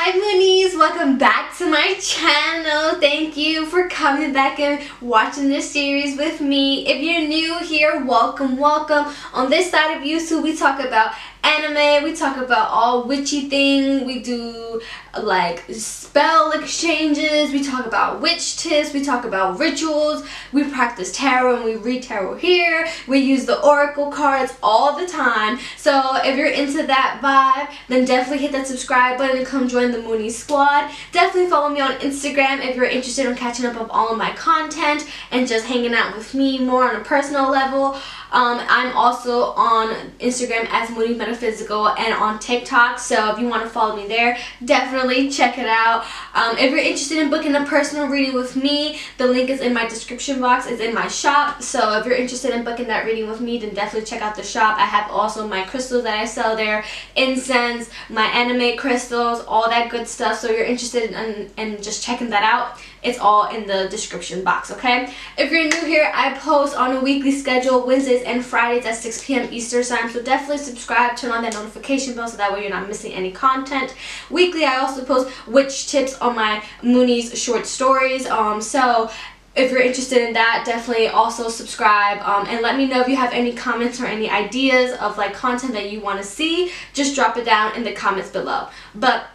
Hi Moonies, welcome back to my channel. Thank you for coming back and watching this series with me. If you're new here, welcome. On this side of YouTube, we talk about anime, we talk about all witchy things, we do like spell exchanges, we talk about witch tips, we talk about rituals, we practice tarot and we read tarot here, we use the oracle cards all the time. So if you're into that vibe, then definitely hit that subscribe button and come join the Moonies squad. Definitely follow me on Instagram if you're interested in catching up on all of my content and just hanging out with me more on a personal level. I'm also on Instagram as Moonies Metaphysical and on TikTok, so if you want to follow me there, definitely check it out. If you're interested in booking a personal reading with me, the link is in my description box. It's in my shop, so if you're interested in booking that reading with me, then definitely check out the shop. I have also my crystals that I sell there, incense, my anime crystals, all that good stuff. So if you're interested in just checking that out, it's all in the description box, okay? If you're new here, I post on a weekly schedule, Wednesdays and Fridays at 6 p.m. Eastern time, so definitely subscribe, turn on that notification bell so that way you're not missing any content. Weekly, I also post witch tips on my Moonies short stories, so if you're interested in that, definitely also subscribe, and let me know if you have any comments or any ideas of like content that you want to see. Just drop it down in the comments below. But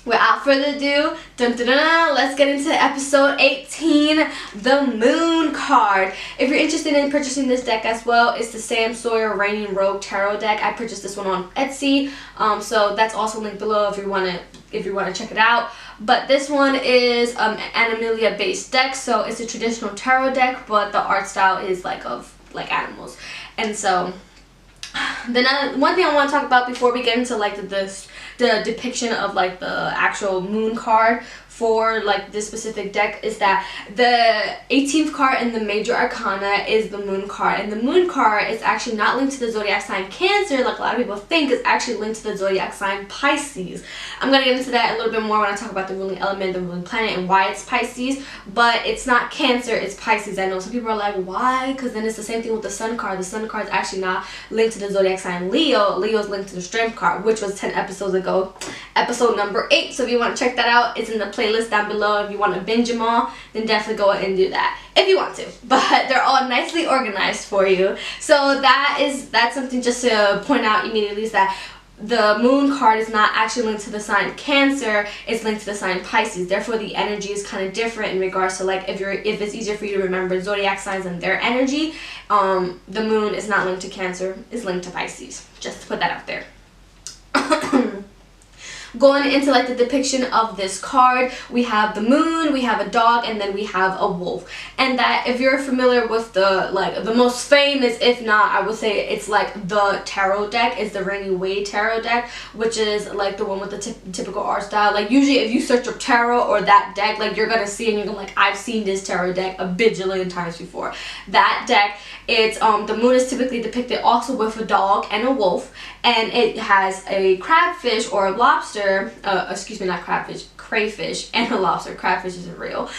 without further ado, let's get into episode 18, the Moon card. If you're interested in purchasing this deck as well, it's the Sam Sawyer Reigning Rogue Tarot deck. I purchased this one on Etsy, so that's also linked below if you want to check it out. But this one is an Animalia based deck, so it's a traditional tarot deck, but the art style is like of like animals. And so then one thing I want to talk about before we get into like the depiction of like the actual moon card for like this specific deck is that the 18th card in the major arcana is the moon card, and the moon card is actually not linked to the zodiac sign Cancer like a lot of people think. It's actually linked to the zodiac sign Pisces. I'm gonna get into that a little bit more when I talk about the ruling element, the ruling planet, and why it's Pisces, but it's not Cancer, it's Pisces. I know some people are like, why? Because then it's the same thing with the sun card. The sun card is actually not linked to the zodiac sign Leo. Leo is linked to the strength card, which was 10 episodes ago, episode number 8. So if you want to check that out, it's in the playlist down below. If you want to binge them all, then definitely go ahead and do that if you want to, but they're all nicely organized for you. So that's something just to point out immediately, is that the moon card is not actually linked to the sign Cancer, it's linked to the sign Pisces. Therefore the energy is kind of different in regards to like if it's easier for you to remember zodiac signs and their energy. The moon is not linked to Cancer, it's linked to Pisces, just to put that out there. Going into like the depiction of this card, we have the moon, we have a dog, and then we have a wolf. And that, if you're familiar with the most famous, if not, I would say it's like the tarot deck, is the Rainy Way tarot deck, which is like the one with the typical art style. Like usually if you search up tarot or that deck, like you're gonna see and you're gonna like, I've seen this tarot deck a bajillion times before. That deck, it's the moon is typically depicted also with a dog and a wolf, and it has a crabfish or a lobster, excuse me, not crabfish, crayfish and a lobster. Crabfish isn't real.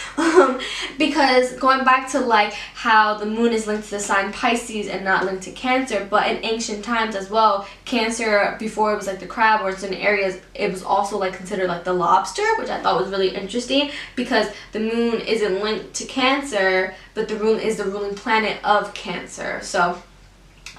Because going back to like how the moon is linked to the sign Pisces and not linked to Cancer, but in ancient times as well, Cancer, before it was like the crab, or in certain areas it was also like considered like the lobster, which I thought was really interesting because the moon isn't linked to Cancer, but the moon is the ruling planet of Cancer. So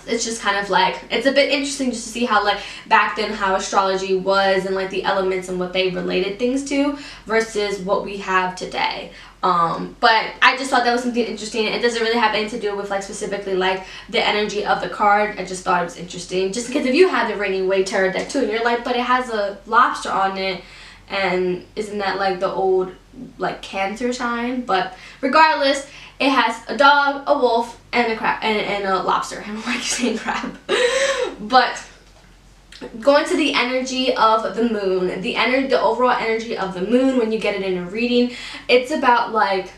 it's just kind of like, it's a bit interesting just to see how like back then how astrology was and like the elements and what they related things to versus what we have today. But I just thought that was something interesting. It doesn't really have anything to do with like specifically like the energy of the card. I just thought it was interesting, just because if you have the Rainy Way tarot deck too and you're like, but it has a lobster on it, and isn't that like the old like Cancer sign? But regardless, it has a dog, a wolf, and a crab, and a lobster. I don't like saying crab. But going to the energy of the moon, the overall energy of the moon when you get it in a reading, it's about like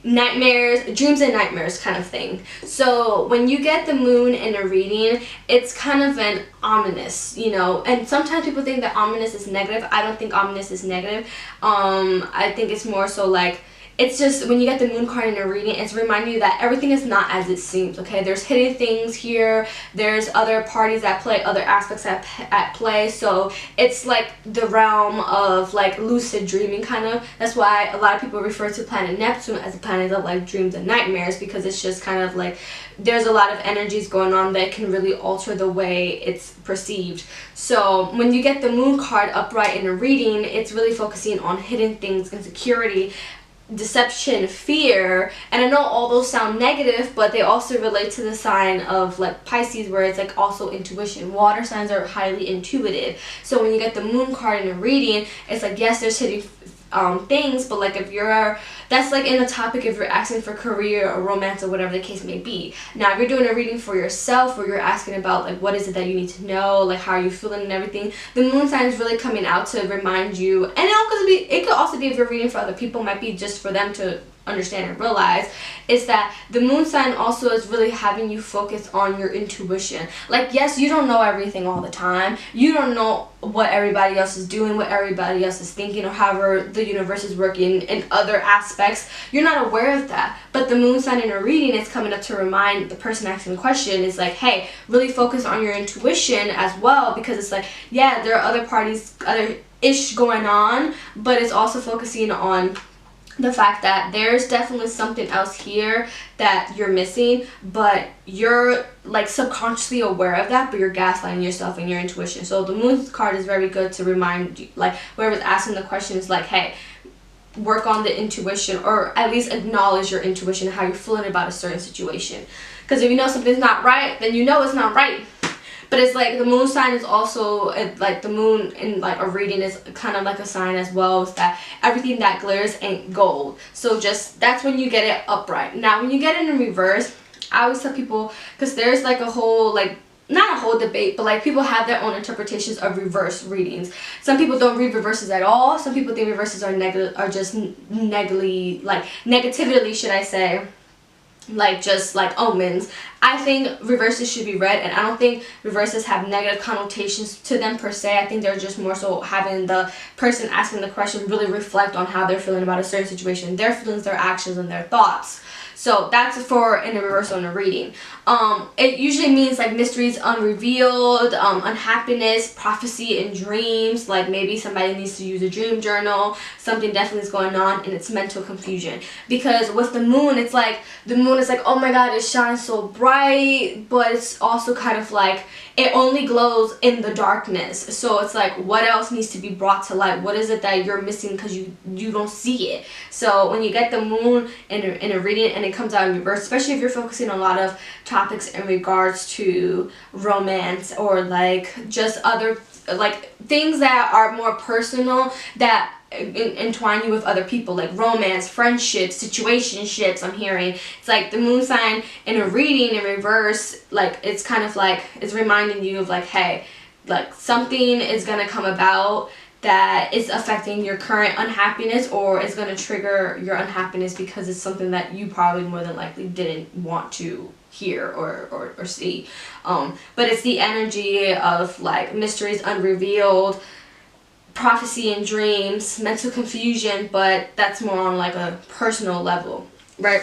nightmares, dreams and nightmares kind of thing. So when you get the moon in a reading, it's kind of an ominous, you know, and sometimes people think that ominous is negative. I don't think ominous is negative. I think it's more so like it's just when you get the moon card in a reading, it's reminding you that everything is not as it seems, okay? There's hidden things here, there's other parties at play, other aspects at play. So it's like the realm of like lucid dreaming kind of. That's why a lot of people refer to planet Neptune as a planet of like dreams and nightmares, because it's just kind of like there's a lot of energies going on that can really alter the way it's perceived. So when you get the moon card upright in a reading, it's really focusing on hidden things, insecurity, deception, fear. And I know all those sound negative, but they also relate to the sign of like Pisces, where it's like also intuition. Water signs are highly intuitive. So when you get the moon card in a reading, it's like, yes, there's hidden things, but like if you're, that's like in the topic if you're asking for career or romance or whatever the case may be. Now if you're doing a reading for yourself, where you're asking about like what is it that you need to know, like how are you feeling and everything, the moon sign is really coming out to remind you. And it could also be if you're reading for other people, might be just for them to understand and realize, is that the moon sign also is really having you focus on your intuition. Like, yes, you don't know everything all the time, you don't know what everybody else is doing, what everybody else is thinking, or however the universe is working in other aspects. You're not aware of that, but the moon sign in a reading is coming up to remind the person asking the question is like, hey, really focus on your intuition as well, because it's like, yeah, there are other parties, other ish going on, but it's also focusing on the fact that there's definitely something else here that you're missing, but you're like subconsciously aware of that, but you're gaslighting yourself and your intuition. So the moon card is very good to remind you, like whoever's asking the question is like, hey, work on the intuition, or at least acknowledge your intuition, how you're feeling about a certain situation. Because if you know something's not right, then you know it's not right. But it's like the moon sign is also like the moon in like a reading is kind of like a sign as well, is that everything that glitters ain't gold. So just that's when you get it upright. Now when you get it in reverse, I always tell people, because there's like a whole like, not a whole debate, but like people have their own interpretations of reverse readings. Some people don't read reverses at all. Some people think reverses are just negatively, should I say, like just like omens. I think reverses should be read, and I don't think reverses have negative connotations to them per se. I think they're just more so having the person asking the question really reflect on how they're feeling about a certain situation, their feelings, their actions, and their thoughts. So that's for in a reversal in a reading. It usually means like mysteries unrevealed, unhappiness, prophecy in dreams, like maybe somebody needs to use a dream journal, something definitely is going on, and it's mental confusion. Because with the moon, it's like, the moon is like, oh my god, it shines so bright, but it's also kind of like, it only glows in the darkness. So it's like, what else needs to be brought to light? What is it that you're missing because you don't see it? So when you get the moon in a reading and it comes out in reverse, especially if you're focusing on a lot of topics in regards to romance, or like just other like things that are more personal that entwine you with other people, like romance, friendships, situationships. I'm hearing it's like the moon sign in a reading in reverse, like it's kind of like it's reminding you of like, hey, like something is gonna come about that is affecting your current unhappiness, or is going to trigger your unhappiness because it's something that you probably more than likely didn't want to hear or see. But it's the energy of like mysteries unrevealed, prophecy in dreams, mental confusion, but that's more on like a personal level, right?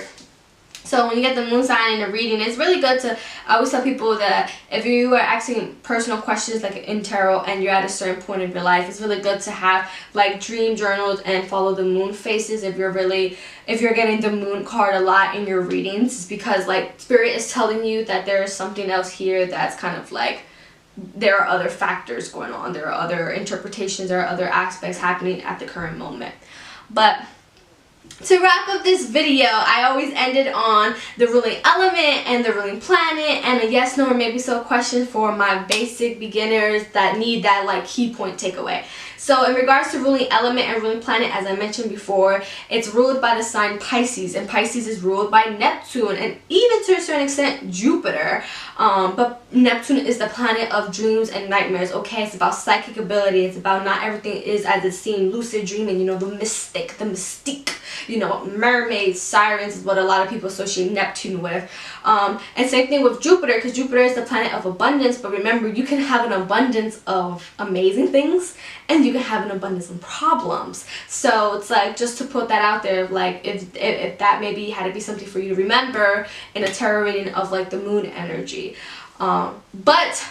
So when you get the moon sign in a reading, it's really good to, I always tell people that if you are asking personal questions like in tarot and you're at a certain point of your life, it's really good to have like dream journals and follow the moon phases if you're getting the moon card a lot in your readings, because like spirit is telling you that there is something else here that's kind of like, there are other factors going on, there are other interpretations, there are other aspects happening at the current moment. But to wrap up this video, I always ended on the ruling element and the ruling planet and a yes, no, or maybe so question for my basic beginners that need that like key point takeaway. So in regards to ruling element and ruling planet, as I mentioned before, it's ruled by the sign Pisces, and Pisces is ruled by Neptune and even to a certain extent Jupiter. But Neptune is the planet of dreams and nightmares. Okay, it's about psychic ability. It's about not everything is as it seems, lucid dreaming, you know, the mystic, the mystique, you know, mermaids, sirens is what a lot of people associate Neptune with. And same thing with Jupiter, because Jupiter is the planet of abundance. But remember, you can have an abundance of amazing things and you you can have an abundance of problems. So it's like, just to put that out there, like if that maybe had to be something for you to remember in a tarot reading of like the moon energy. But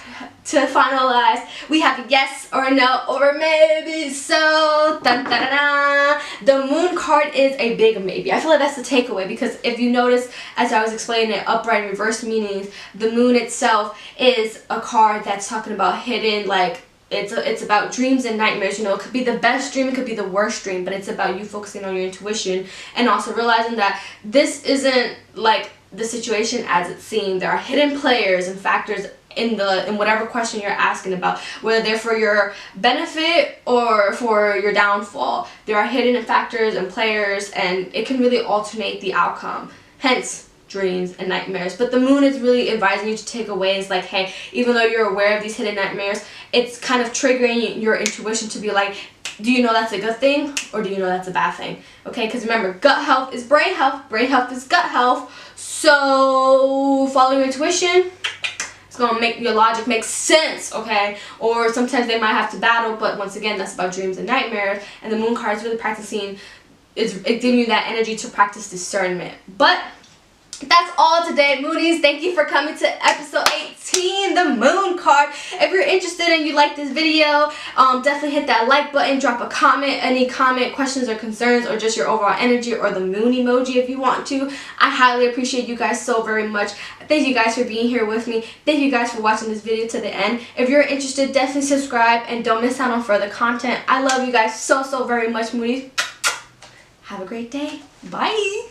to finalize, we have yes or no or maybe so. Dun, dun, dun, dun. The moon card is a big maybe. I feel like that's the takeaway, because if you notice, as I was explaining it, upright and reverse meanings, the moon itself is a card that's talking about hidden, like it's about dreams and nightmares. You know, it could be the best dream, it could be the worst dream, but it's about you focusing on your intuition and also realizing that this isn't like the situation as it seems. There are hidden players and factors in whatever question you're asking about, whether they're for your benefit or for your downfall. There are hidden factors and players, and it can really alternate the outcome. Hence, dreams and nightmares. But the moon is really advising you to take away is like, hey, even though you're aware of these hidden nightmares, it's kind of triggering your intuition to be like, do you know that's a good thing, or do you know that's a bad thing? Okay, because remember, gut health is brain health is gut health. So follow your intuition. It's going to make your logic make sense, okay? Or sometimes they might have to battle, but once again, that's about dreams and nightmares. And the moon card is really practicing, it's giving you that energy to practice discernment. But that's all today, Moonies. Thank you for coming to episode 18, the moon card. If you're interested and you like this video, definitely hit that like button, drop a comment, any comment, questions or concerns, or just your overall energy, or the moon emoji if you want to. I highly appreciate you guys so very much. Thank you guys for being here with me. Thank you guys for watching this video to the end. If you're interested, definitely subscribe and don't miss out on further content. I love you guys so very much, Moonies. Have a great day. Bye.